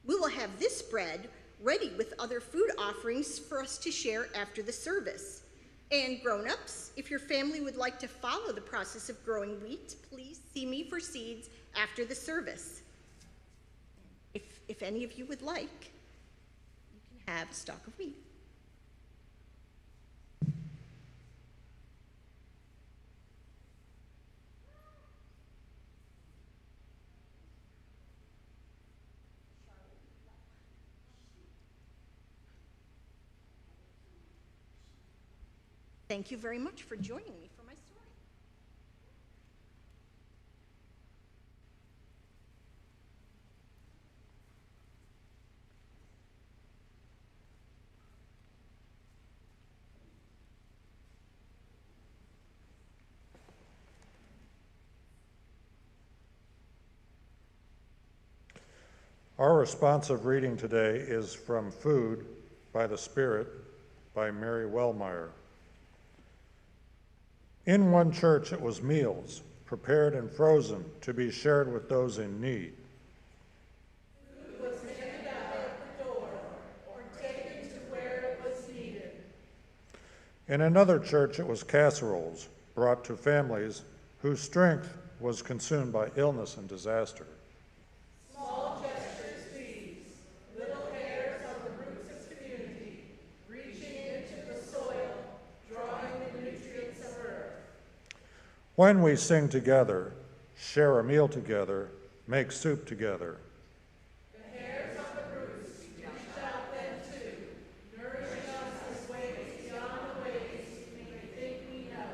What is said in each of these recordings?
We will have this bread ready with other food offerings for us to share after the service. And grown-ups, if your family would like to follow the process of growing wheat, please see me for seeds after the service. If any of you would like, you can have a stalk of wheat. Thank you very much for joining me for my story. Our responsive reading today is from Food by the Spirit by Mary Wellmeyer. In one church it was meals, prepared and frozen, to be shared with those in need. Food was handed out at the door or taken to where it was needed. In another church it was casseroles, brought to families whose strength was consumed by illness and disaster. Small gestures these, little hairs on the roots of community, reaching into the soil, drawing the nutrients of earth. When we sing together, share a meal together, make soup together. The hairs on the roots reach out then too, nourishing us in ways beyond the ways we may think we know.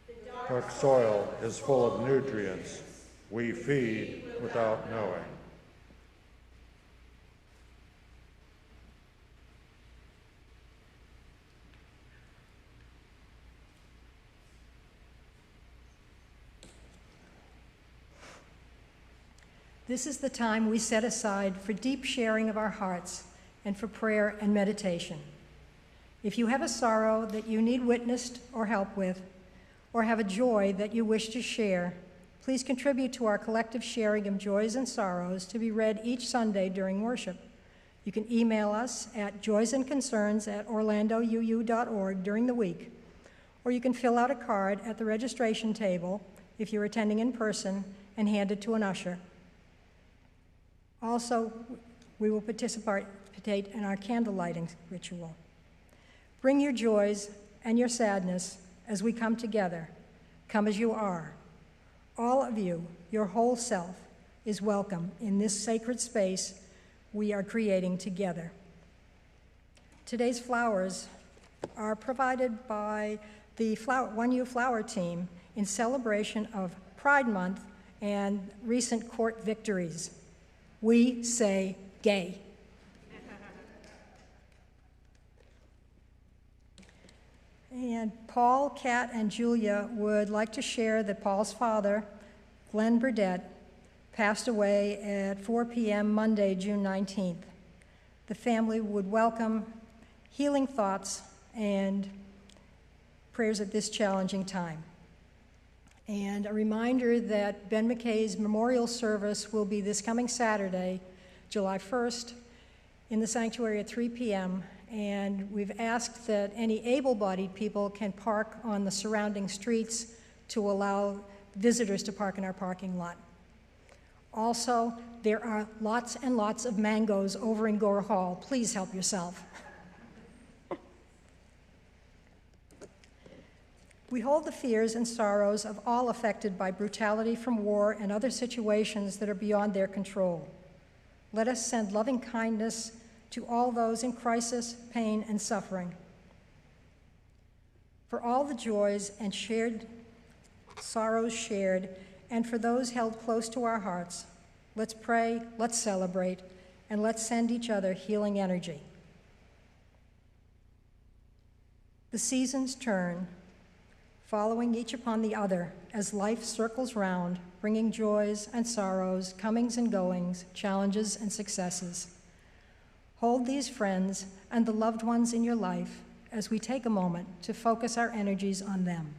The Dark soil is full of nutrients we feed without knowing. This is the time we set aside for deep sharing of our hearts and for prayer and meditation. If you have a sorrow that you need witnessed or help with, or have a joy that you wish to share, please contribute to our collective sharing of joys and sorrows to be read each Sunday during worship. You can email us at joysandconcerns@orlandouu.org during the week, or you can fill out a card at the registration table if you're attending in person and hand it to an usher. Also, we will participate in our candle lighting ritual. Bring your joys and your sadness as we come together. Come as you are. All of you, your whole self, is welcome in this sacred space we are creating together. Today's flowers are provided by the 1U Flower Team in celebration of Pride Month and recent court victories. We say gay. And Paul, Kat, and Julia would like to share that Paul's father, Glenn Burdett, passed away at 4 p.m. Monday, June 19th. The family would welcome healing thoughts and prayers at this challenging time. And a reminder that Ben McKay's memorial service will be this coming Saturday, July 1st, in the sanctuary at 3 p.m. And we've asked that any able-bodied people can park on the surrounding streets to allow visitors to park in our parking lot. Also, there are lots and lots of mangoes over in Gore Hall. Please help yourself. We hold the fears and sorrows of all affected by brutality from war and other situations that are beyond their control. Let us send loving kindness to all those in crisis, pain, and suffering. For all the joys and sorrows shared, and for those held close to our hearts, let's pray, let's celebrate, and let's send each other healing energy. The seasons turn, following each upon the other as life circles round, bringing joys and sorrows, comings and goings, challenges and successes. Hold these friends and the loved ones in your life as we take a moment to focus our energies on them.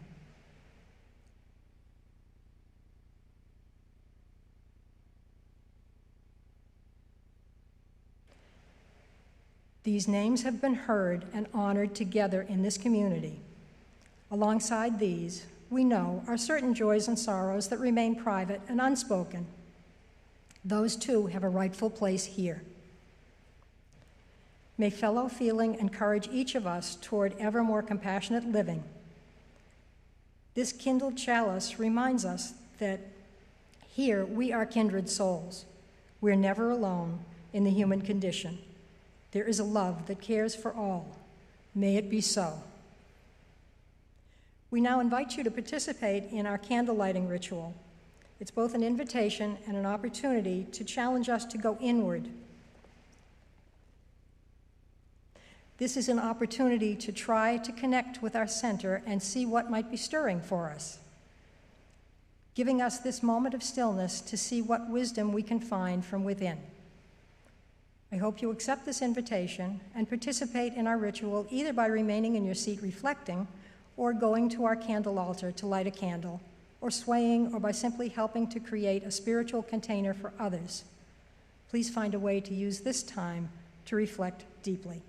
These names have been heard and honored together in this community. Alongside these, we know are certain joys and sorrows that remain private and unspoken. Those too have a rightful place here. May fellow feeling encourage each of us toward ever more compassionate living. This kindled chalice reminds us that here we are kindred souls. We're never alone in the human condition. There is a love that cares for all. May it be so. We now invite you to participate in our candle lighting ritual. It's both an invitation and an opportunity to challenge us to go inward. This is an opportunity to try to connect with our center and see what might be stirring for us, giving us this moment of stillness to see what wisdom we can find from within. I hope you accept this invitation and participate in our ritual either by remaining in your seat reflecting, or going to our candle altar to light a candle, or swaying, or by simply helping to create a spiritual container for others. Please find a way to use this time to reflect deeply.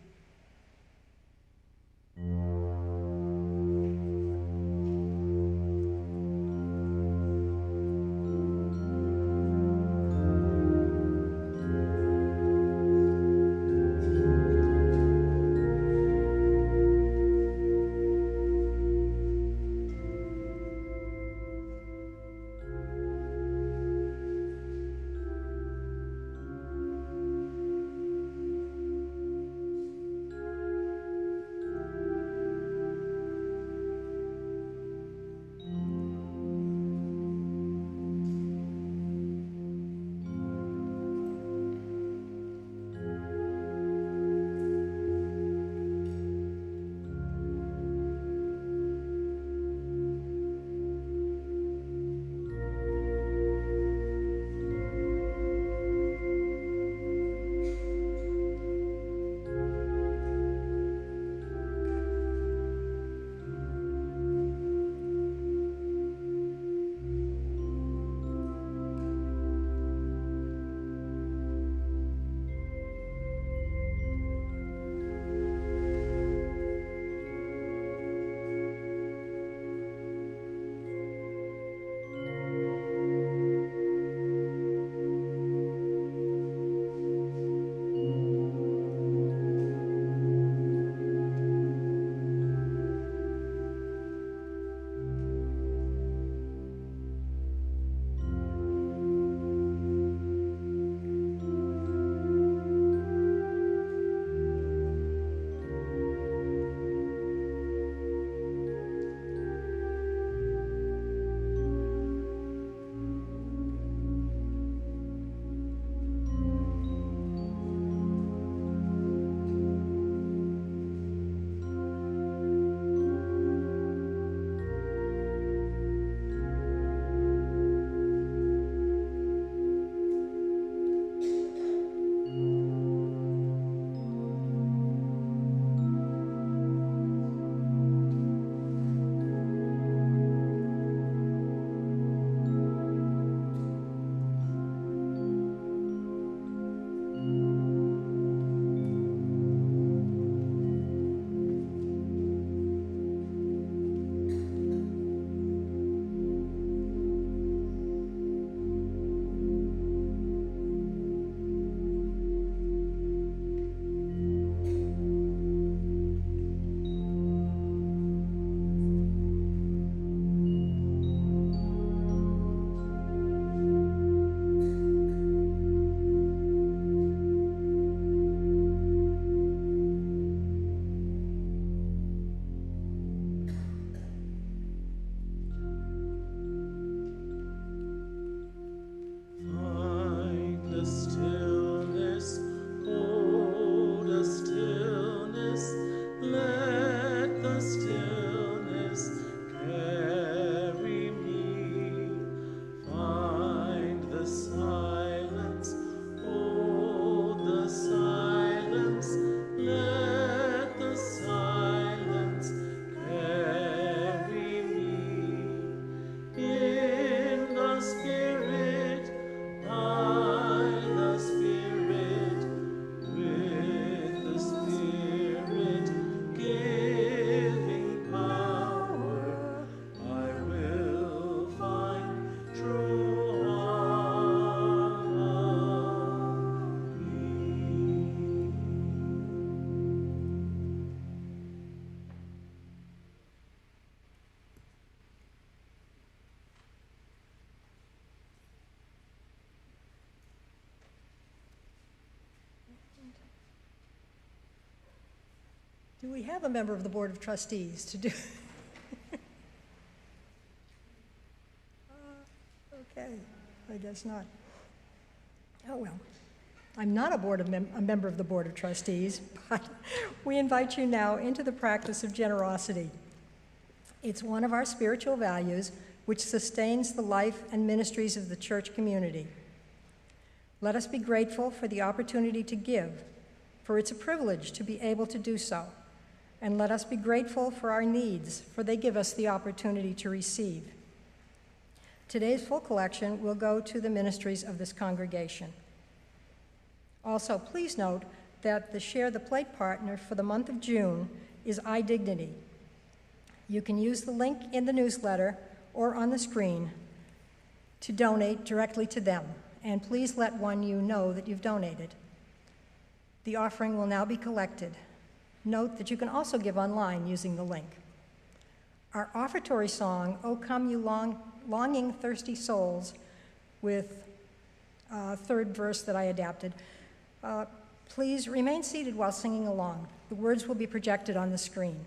Do we have a member of the Board of Trustees to do? Okay, I guess not. Oh, well. I'm not a member of the Board of Trustees, but we invite you now into the practice of generosity. It's one of our spiritual values which sustains the life and ministries of the church community. Let us be grateful for the opportunity to give, for it's a privilege to be able to do so. And let us be grateful for our needs, for they give us the opportunity to receive. Today's full collection will go to the ministries of this congregation. Also, please note that the Share the Plate partner for the month of June is iDignity. You can use the link in the newsletter or on the screen to donate directly to them, and please let one you know that you've donated. The offering will now be collected. Note that you can also give online using the link. Our offertory song, "O Come You Longing Thirsty Souls," with a third verse that I adapted. Please remain seated while singing along. The words will be projected on the screen.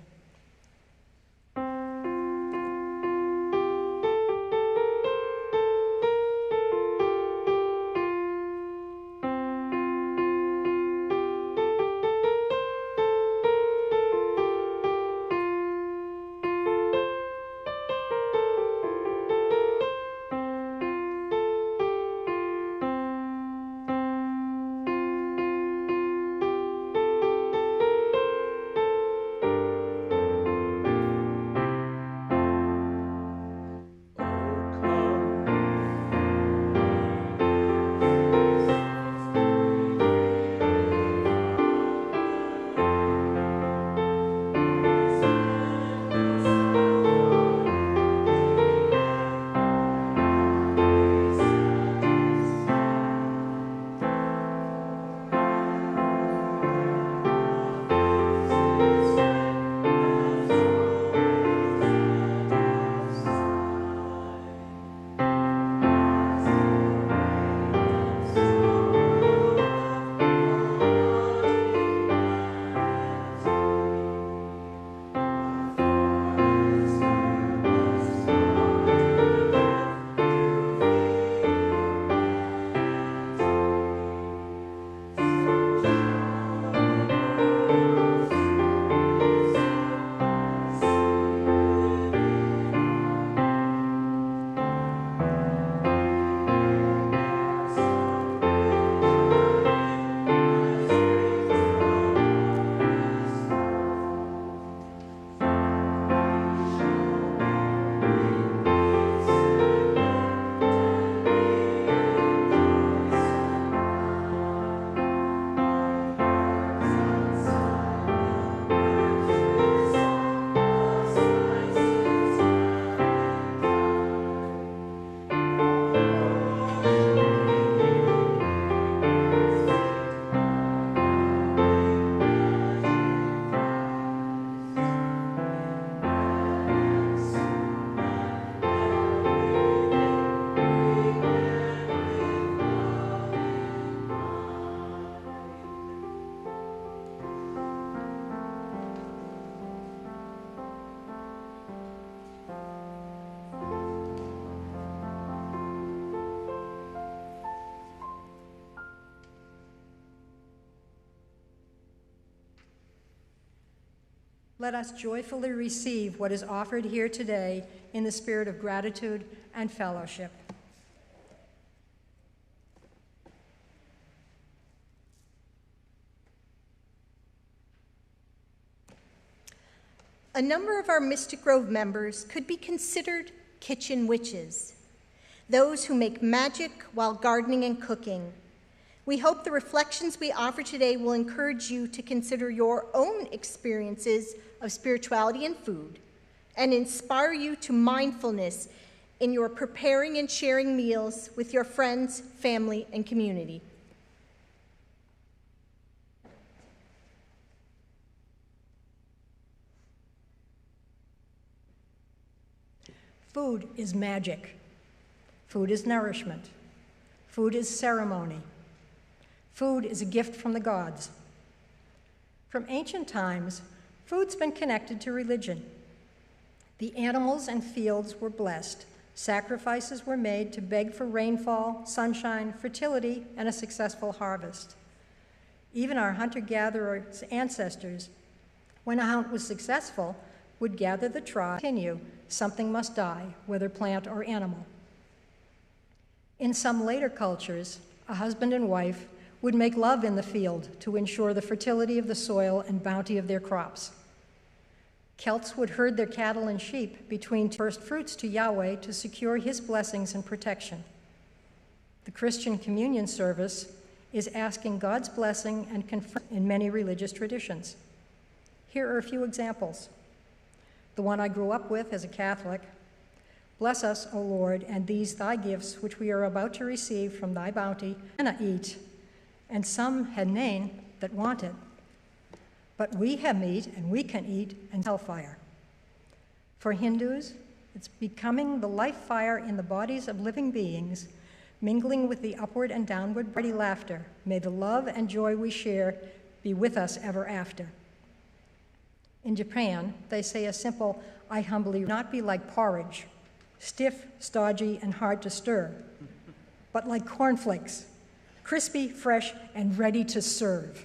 Let us joyfully receive what is offered here today in the spirit of gratitude and fellowship. A number of our Mystic Grove members could be considered kitchen witches, those who make magic while gardening and cooking. We hope the reflections we offer today will encourage you to consider your own experiences of spirituality and food and inspire you to mindfulness in your preparing and sharing meals with your friends, family, and community. Food is magic. Food is nourishment. Food is ceremony. Food is a gift from the gods. From ancient times, Food's been connected to religion. The animals and fields were blessed. Sacrifices were made to beg for rainfall, sunshine, fertility, and a successful harvest. Even our hunter-gatherers' ancestors, when a hunt was successful, would gather the tribe, continue. Something must die, whether plant or animal. In some later cultures, a husband and wife would make love in the field to ensure the fertility of the soil and bounty of their crops. Celts would herd their cattle and sheep between first fruits to Yahweh to secure his blessings and protection. The Christian communion service is asking God's blessing and confirm in many religious traditions. Here are a few examples. The one I grew up with as a Catholic: bless us, O Lord, and these thy gifts which we are about to receive from thy bounty, and eat. And some had named that wanted. But we have meat, and we can eat, and hellfire. For Hindus, it's becoming the life fire in the bodies of living beings, mingling with the upward and downward party laughter. May the love and joy we share be with us ever after. In Japan, they say a simple, I humbly, not be like porridge, stiff, stodgy, and hard to stir, but like cornflakes, crispy, fresh, and ready to serve.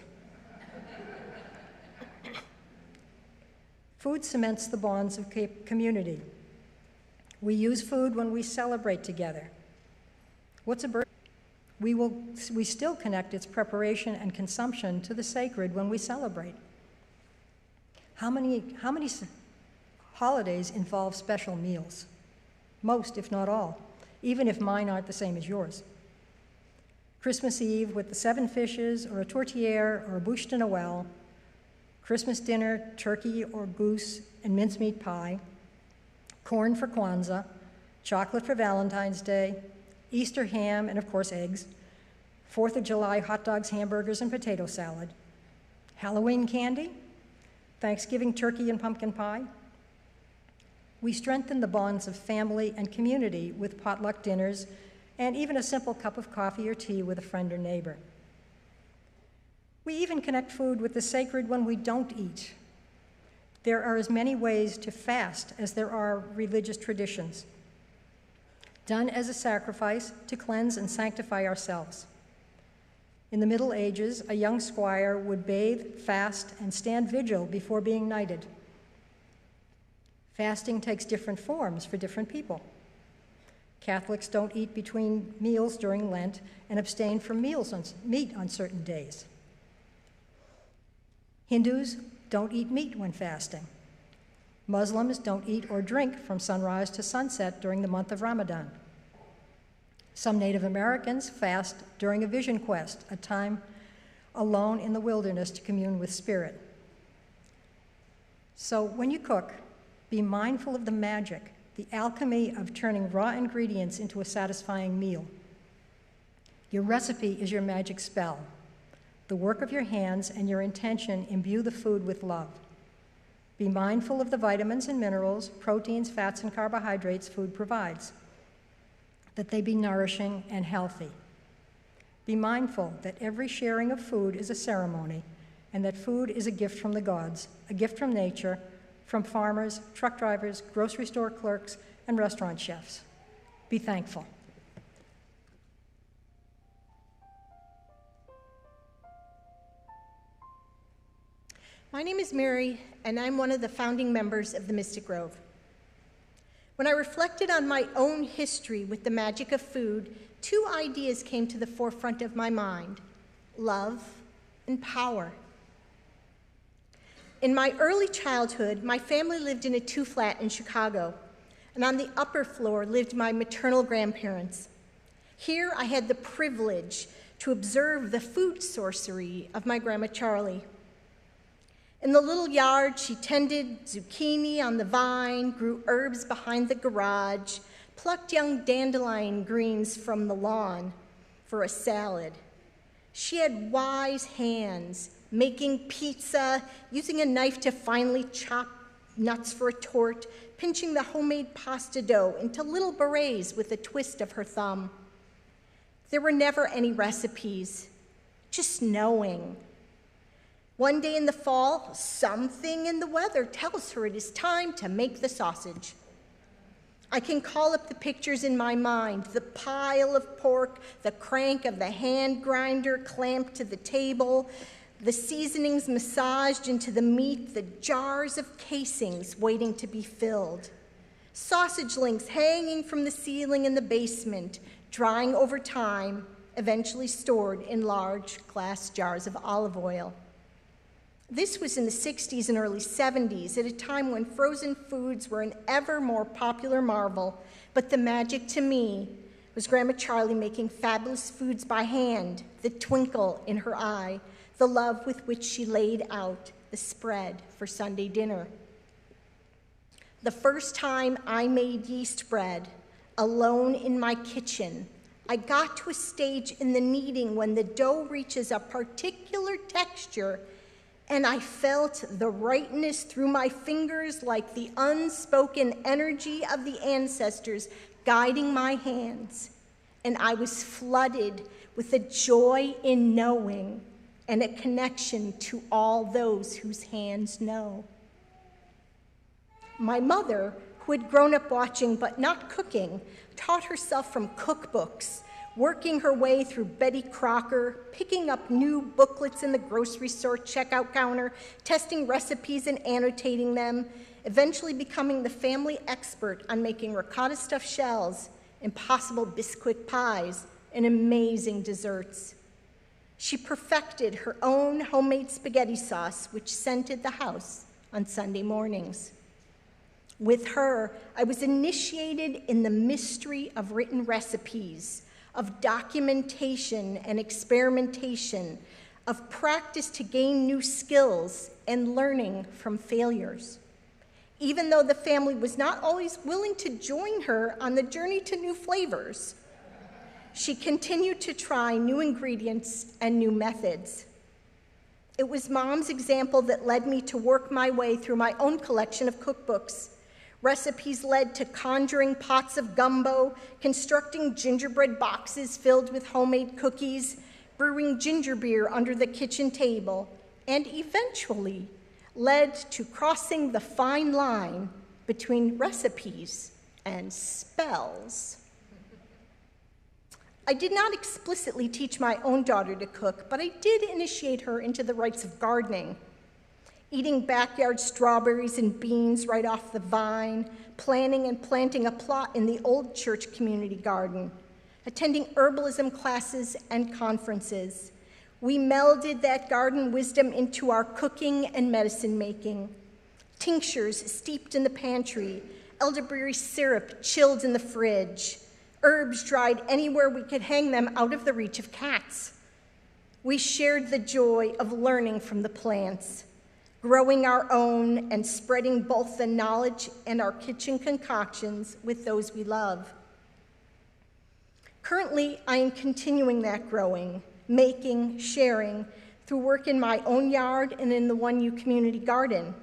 Food cements the bonds of community. We use food when we celebrate together. What's a birthday? We still connect its preparation and consumption to the sacred when we celebrate. How many holidays involve special meals? Most, if not all, even if mine aren't the same as yours. Christmas Eve with the 7 fishes, or a tourtière, or a bûche de Noël. Christmas dinner, turkey or goose and mincemeat pie. Corn for Kwanzaa. Chocolate for Valentine's Day. Easter ham and, of course, eggs. 4th of July hot dogs, hamburgers, and potato salad. Halloween candy. Thanksgiving turkey and pumpkin pie. We strengthen the bonds of family and community with potluck dinners and even a simple cup of coffee or tea with a friend or neighbor. We even connect food with the sacred when we don't eat. There are as many ways to fast as there are religious traditions, done as a sacrifice to cleanse and sanctify ourselves. In the Middle Ages, a young squire would bathe, fast, and stand vigil before being knighted. Fasting takes different forms for different people. Catholics don't eat between meals during Lent and abstain from meat on certain days. Hindus don't eat meat when fasting. Muslims don't eat or drink from sunrise to sunset during the month of Ramadan. Some Native Americans fast during a vision quest, a time alone in the wilderness to commune with spirit. So when you cook, be mindful of the magic, the alchemy of turning raw ingredients into a satisfying meal. Your recipe is your magic spell. The work of your hands and your intention imbue the food with love. Be mindful of the vitamins and minerals, proteins, fats, and carbohydrates food provides, that they be nourishing and healthy. Be mindful that every sharing of food is a ceremony, and that food is a gift from the gods, a gift from nature, from farmers, truck drivers, grocery store clerks, and restaurant chefs. Be thankful. My name is Mary, and I'm one of the founding members of the Mystic Grove. When I reflected on my own history with the magic of food, 2 ideas came to the forefront of my mind: love and power. In my early childhood, my family lived in a 2-flat in Chicago, and on the upper floor lived my maternal grandparents. Here I had the privilege to observe the food sorcery of my Grandma Charlie. In the little yard, she tended zucchini on the vine, grew herbs behind the garage, plucked young dandelion greens from the lawn for a salad. She had wise hands, making pizza, using a knife to finely chop nuts for a tort, pinching the homemade pasta dough into little berets with a twist of her thumb. There were never any recipes, just knowing. One day in the fall, something in the weather tells her it is time to make the sausage. I can call up the pictures in my mind, the pile of pork, the crank of the hand grinder clamped to the table, the seasonings massaged into the meat, the jars of casings waiting to be filled, sausage links hanging from the ceiling in the basement, drying over time, eventually stored in large glass jars of olive oil. This was in the 60s and early 70s, at a time when frozen foods were an ever more popular marvel, but the magic to me was Grandma Charlie making fabulous foods by hand, the twinkle in her eye, the love with which she laid out the spread for Sunday dinner. The first time I made yeast bread, alone in my kitchen, I got to a stage in the kneading when the dough reaches a particular texture, and I felt the rightness through my fingers like the unspoken energy of the ancestors guiding my hands. And I was flooded with a joy in knowing and a connection to all those whose hands know. My mother, who had grown up watching but not cooking, taught herself from cookbooks, working her way through Betty Crocker, picking up new booklets in the grocery store checkout counter, testing recipes and annotating them, eventually becoming the family expert on making ricotta stuffed shells, impossible Bisquick pies, and amazing desserts. She perfected her own homemade spaghetti sauce, which scented the house on Sunday mornings. With her, I was initiated in the mystery of written recipes, of documentation and experimentation, of practice to gain new skills and learning from failures. Even though the family was not always willing to join her on the journey to new flavors, she continued to try new ingredients and new methods. It was Mom's example that led me to work my way through my own collection of cookbooks. Recipes led to conjuring pots of gumbo, constructing gingerbread boxes filled with homemade cookies, brewing ginger beer under the kitchen table, and eventually led to crossing the fine line between recipes and spells. I did not explicitly teach my own daughter to cook, but I did initiate her into the rites of gardening. Eating backyard strawberries and beans right off the vine, planning and planting a plot in the old church community garden, attending herbalism classes and conferences. We melded that garden wisdom into our cooking and medicine making. Tinctures steeped in the pantry, elderberry syrup chilled in the fridge, herbs dried anywhere we could hang them out of the reach of cats. We shared the joy of learning from the plants, growing our own and spreading both the knowledge and our kitchen concoctions with those we love. Currently, I am continuing that growing, making, sharing through work in my own yard and in the 1U community garden.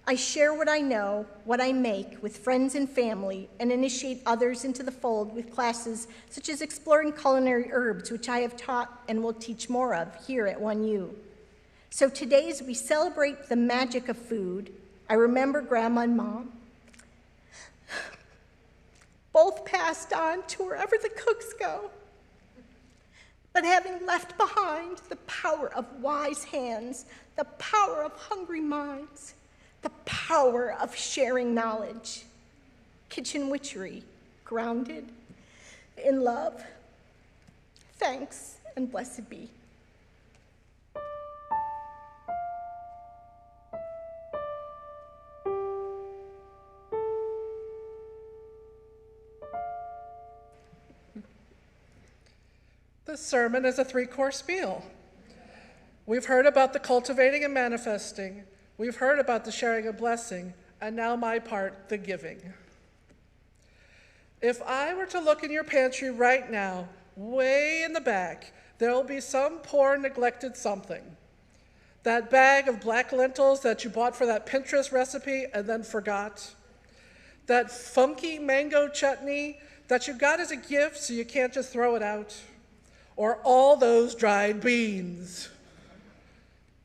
I share what I know, what I make with friends and family, and initiate others into the fold with classes such as exploring culinary herbs, which I have taught and will teach more of here at 1U. So today, as we celebrate the magic of food, I remember Grandma and Mom. Both passed on to wherever the cooks go, but having left behind the power of wise hands, the power of hungry minds, the power of sharing knowledge. Kitchen Witchery, grounded in love. Thanks and blessed be. This sermon is a 3-course meal. We've heard about the cultivating and manifesting. We've heard about the sharing and blessing, and now my part, the giving. If I were to look in your pantry right now, way in the back, there will be some poor neglected something. That bag of black lentils that you bought for that Pinterest recipe and then forgot. That funky mango chutney that you got as a gift so you can't just throw it out. Or all those dried beans.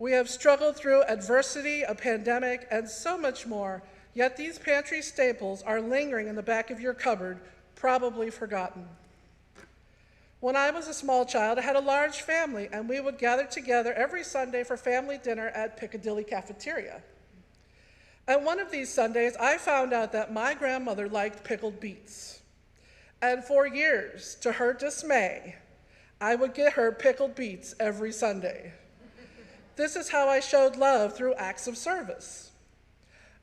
We have struggled through adversity, a pandemic, and so much more, yet these pantry staples are lingering in the back of your cupboard, probably forgotten. When I was a small child, I had a large family, and we would gather together every Sunday for family dinner at Piccadilly Cafeteria. And one of these Sundays, I found out that my grandmother liked pickled beets. And for years, to her dismay, I would get her pickled beets every Sunday. This is how I showed love through acts of service.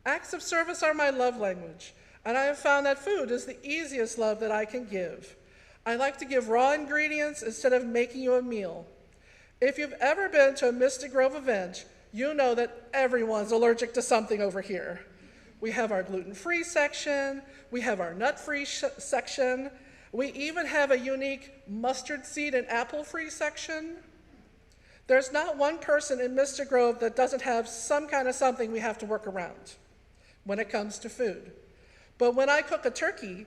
Acts of service are my love language, and I have found that food is the easiest love that I can give. I like to give raw ingredients instead of making you a meal. If you've ever been to a Mystic Grove event, you know that everyone's allergic to something over here. We have our gluten-free section, we have our nut-free section, we even have a unique mustard seed and apple-free section. There's not one person in Mystic Grove that doesn't have some kind of something we have to work around when it comes to food. But when I cook a turkey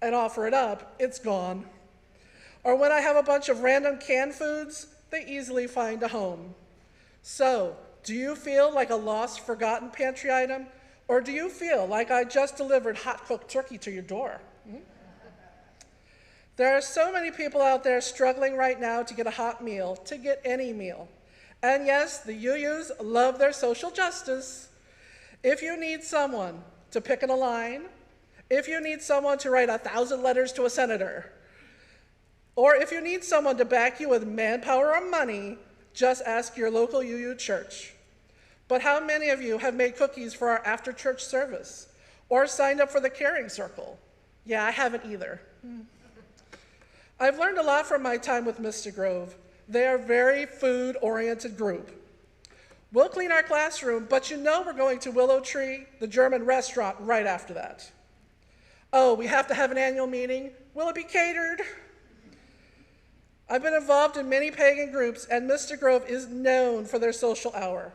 and offer it up, it's gone. Or when I have a bunch of random canned foods, they easily find a home. So, do you feel like a lost, forgotten pantry item? Or do you feel like I just delivered hot-cooked turkey to your door? There are so many people out there struggling right now to get a hot meal, to get any meal. And yes, the UUs love their social justice. If you need someone to pick in a line, if you need someone to write 1,000 letters to a senator, or if you need someone to back you with manpower or money, just ask your local UU church. But how many of you have made cookies for our after-church service, or signed up for the caring circle? Yeah, I haven't either. I've learned a lot from my time with Mystic Grove. They are a very food-oriented group. We'll clean our classroom, but you know we're going to Willow Tree, the German restaurant, right after that. Oh, we have to have an annual meeting. Will it be catered? I've been involved in many pagan groups, and Mystic Grove is known for their social hour.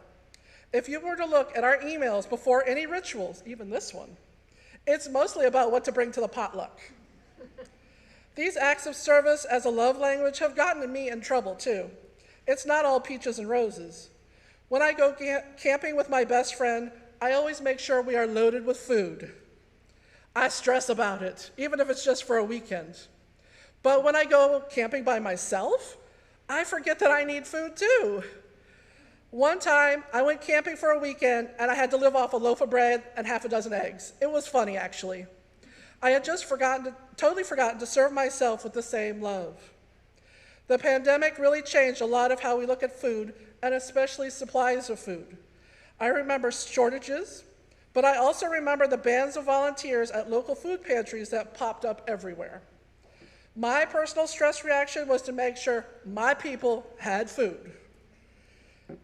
If you were to look at our emails before any rituals, even this one, it's mostly about what to bring to the potluck. These acts of service as a love language have gotten me in trouble too. It's not all peaches and roses. When I go camping with my best friend, I always make sure we are loaded with food. I stress about it, even if it's just for a weekend. But when I go camping by myself, I forget that I need food too. One time, I went camping for a weekend and I had to live off a loaf of bread and half a dozen eggs. It was funny, actually. I had just totally forgotten to serve myself with the same love. The pandemic really changed a lot of how we look at food, and especially supplies of food. I remember shortages, but I also remember the bands of volunteers at local food pantries that popped up everywhere. My personal stress reaction was to make sure my people had food.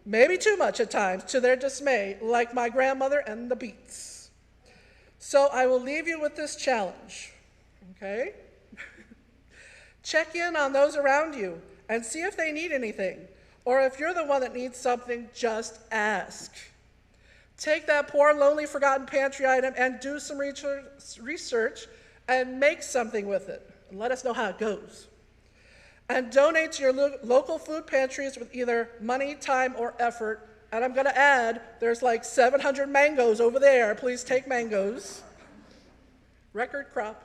Maybe too much at times, to their dismay, like my grandmother and the beets. So I will leave you with this challenge, okay? Check in on those around you and see if they need anything. Or if you're the one that needs something, just ask. Take that poor, lonely, forgotten pantry item and do some research and make something with it. And let us know how it goes. And donate to your local food pantries with either money, time, or effort. And I'm going to add, there's like 700 mangoes over there. Please take mangoes. Record crop.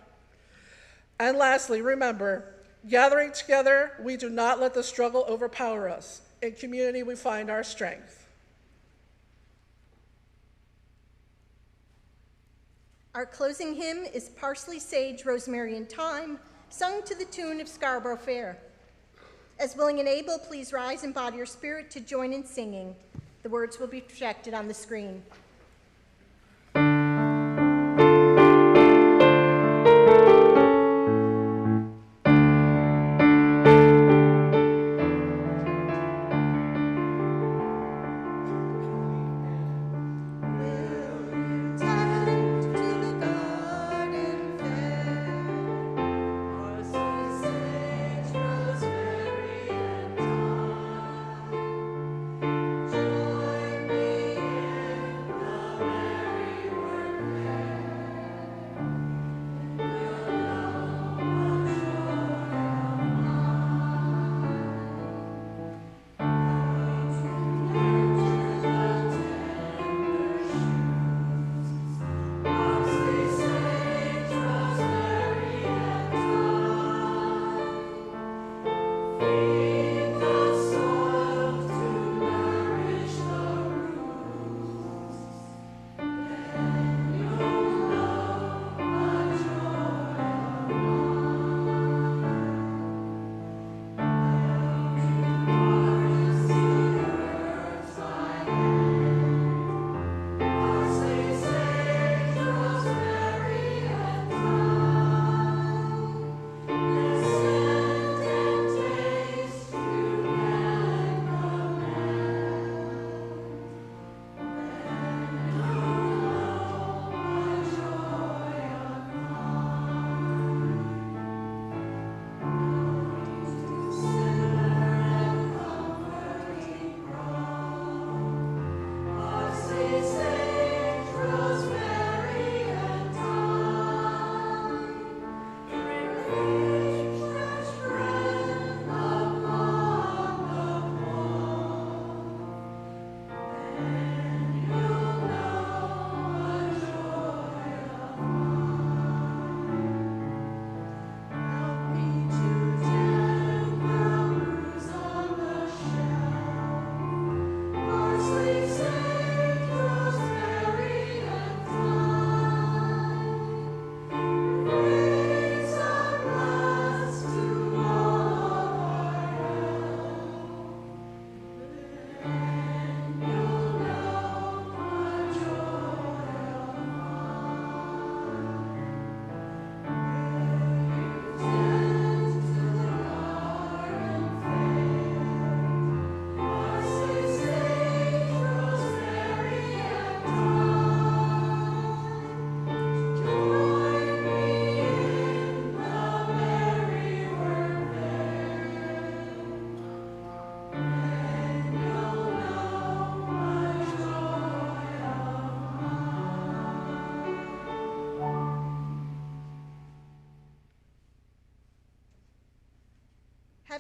And lastly, remember, gathering together, we do not let the struggle overpower us. In community, we find our strength. Our closing hymn is Parsley, Sage, Rosemary, and Thyme, sung to the tune of Scarborough Fair. As willing and able, please rise and body your spirit to join in singing. The words will be projected on the screen. Join me in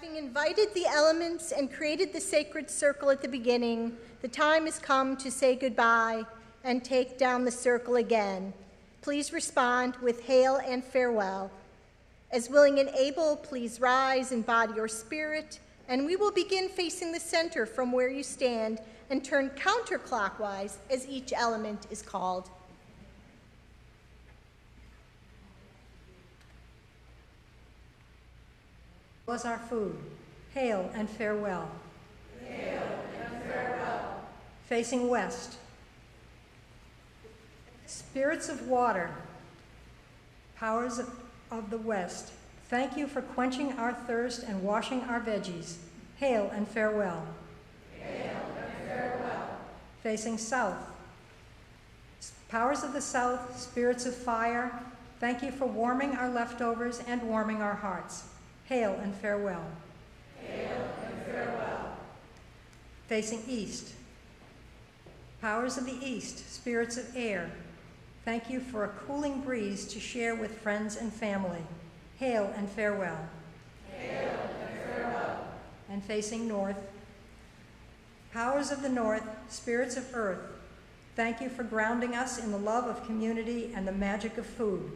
Having invited the elements and created the sacred circle at the beginning, the time has come to say goodbye and take down the circle again. Please respond with hail and farewell. As willing and able, please rise and body your spirit, and we will begin facing the center from where you stand and turn counterclockwise as each element is called. Was our food. Hail and farewell. Hail and farewell. Facing west. Spirits of water, powers of the west, thank you for quenching our thirst and washing our veggies. Hail and farewell. Hail and farewell. Facing south. Powers of the south, spirits of fire, thank you for warming our leftovers and warming our hearts. Hail and farewell. Hail and farewell. Facing east. Powers of the east, spirits of air, thank you for a cooling breeze to share with friends and family. Hail and farewell. Hail and farewell. And facing north. Powers of the north, spirits of earth, thank you for grounding us in the love of community and the magic of food.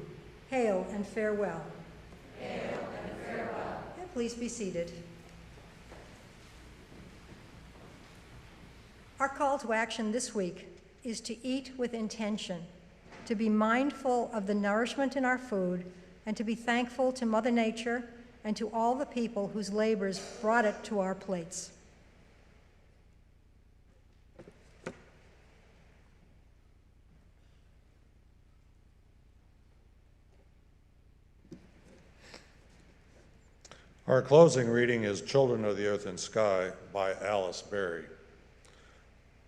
Hail and farewell. Hail and farewell. And please be seated. Our call to action this week is to eat with intention, to be mindful of the nourishment in our food, and to be thankful to Mother Nature and to all the people whose labors brought it to our plates. Our closing reading is Children of the Earth and Sky by Alice Berry.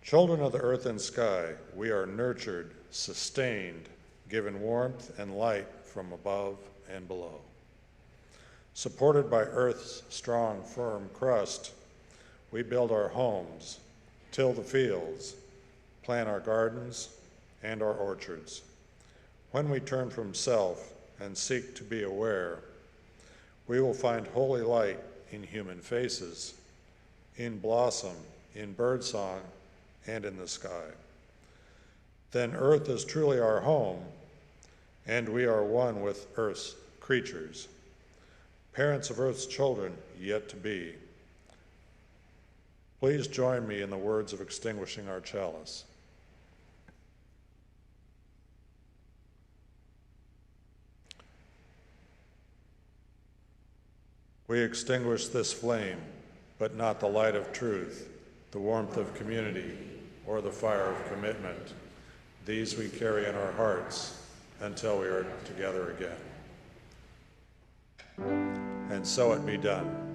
Children of the earth and sky, we are nurtured, sustained, given warmth and light from above and below. Supported by Earth's strong, firm crust, we build our homes, till the fields, plant our gardens and our orchards. When we turn from self and seek to be aware, we will find holy light in human faces, in blossom, in birdsong, and in the sky. Then Earth is truly our home, and we are one with Earth's creatures, parents of Earth's children yet to be. Please join me in the words of extinguishing our chalice. We extinguish this flame, but not the light of truth, the warmth of community, or the fire of commitment. These we carry in our hearts until we are together again. And so it be done.